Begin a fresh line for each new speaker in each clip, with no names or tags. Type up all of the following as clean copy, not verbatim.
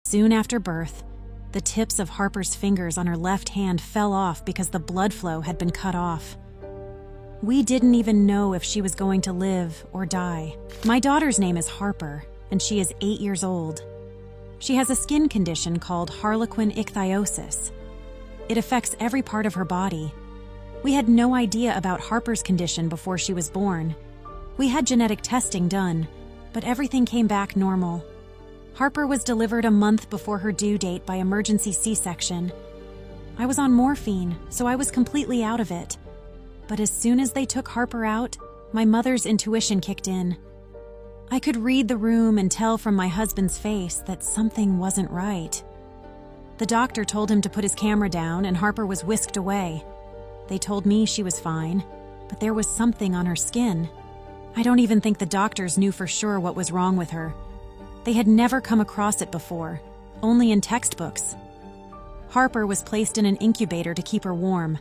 Soon after birth, the tips of Harper's fingers on her left hand fell off because the blood flow had been cut off. We didn't even know if she was going to live or die. My daughter's name is Harper, and she is 8 years old. She has a skin condition called harlequin ichthyosis. It affects every part of her body. We had no idea about Harper's condition before she was born. We had genetic testing done, but everything came back normal. Harper was delivered a month before her due date by emergency C-section. I was on morphine, so I was completely out of it. But as soon as they took Harper out, my mother's intuition kicked in. I could read the room and tell from my husband's face that something wasn't right. The doctor told him to put his camera down, and Harper was whisked away. They told me she was fine, but there was something on her skin. I don't even think the doctors knew for sure what was wrong with her. They had never come across it before, only in textbooks. Harper was placed in an incubator to keep her warm.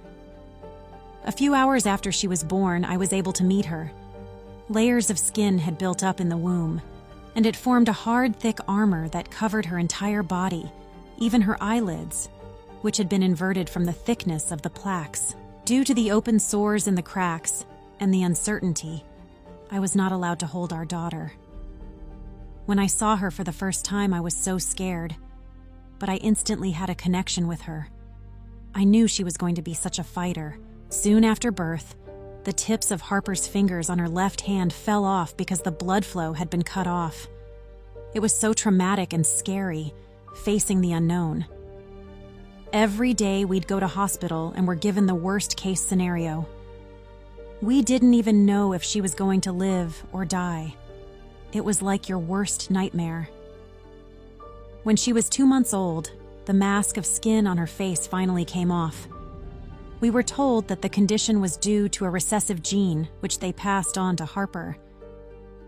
A few hours after she was born, I was able to meet her. Layers of skin had built up in the womb, and it formed a hard, thick armor that covered her entire body, even her eyelids, which had been inverted from the thickness of the plaques. Due to the open sores in the cracks and the uncertainty, I was not allowed to hold our daughter. When I saw her for the first time, I was so scared, but I instantly had a connection with her. I knew she was going to be such a fighter. Soon after birth, the tips of Harper's fingers on her left hand fell off because the blood flow had been cut off. It was so traumatic and scary, facing the unknown. Every day we'd go to hospital and were given the worst-case scenario. We didn't even know if she was going to live or die. It was like your worst nightmare. When she was 2 months old, the mask of skin on her face finally came off. We were told that the condition was due to a recessive gene, which they passed on to Harper.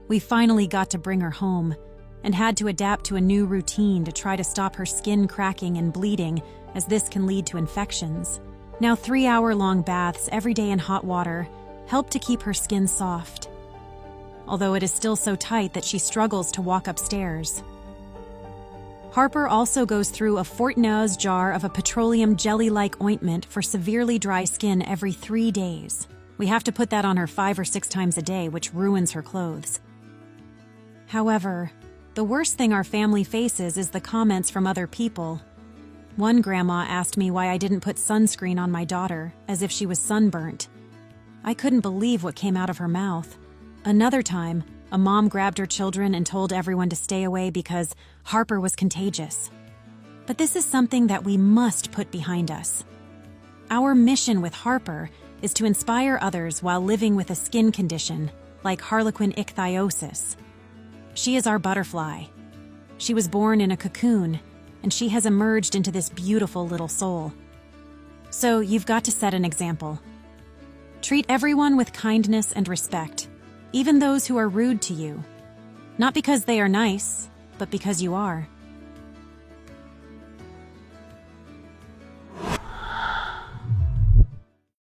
We finally got to bring her home and had to adapt to a new routine to try to stop her skin cracking and bleeding, as this can lead to infections. Now 3-hour-long baths every day in hot water help to keep her skin soft, although it is still so tight that she struggles to walk upstairs. Harper also goes through a Fortneu's jar of a petroleum jelly-like ointment for severely dry skin every 3 days. We have to put that on her 5 or 6 times a day, which ruins her clothes. However, the worst thing our family faces is the comments from other people. One grandma asked me why I didn't put sunscreen on my daughter, as if she was sunburnt. I couldn't believe what came out of her mouth. Another time, a mom grabbed her children and told everyone to stay away because Harper was contagious. But this is something that we must put behind us. Our mission with Harper is to inspire others while living with a skin condition like harlequin ichthyosis. She is our butterfly. She was born in a cocoon, and she has emerged into this beautiful little soul. So you've got to set an example. Treat everyone with kindness and respect, even those who are rude to you. Not because they are nice, but because you are.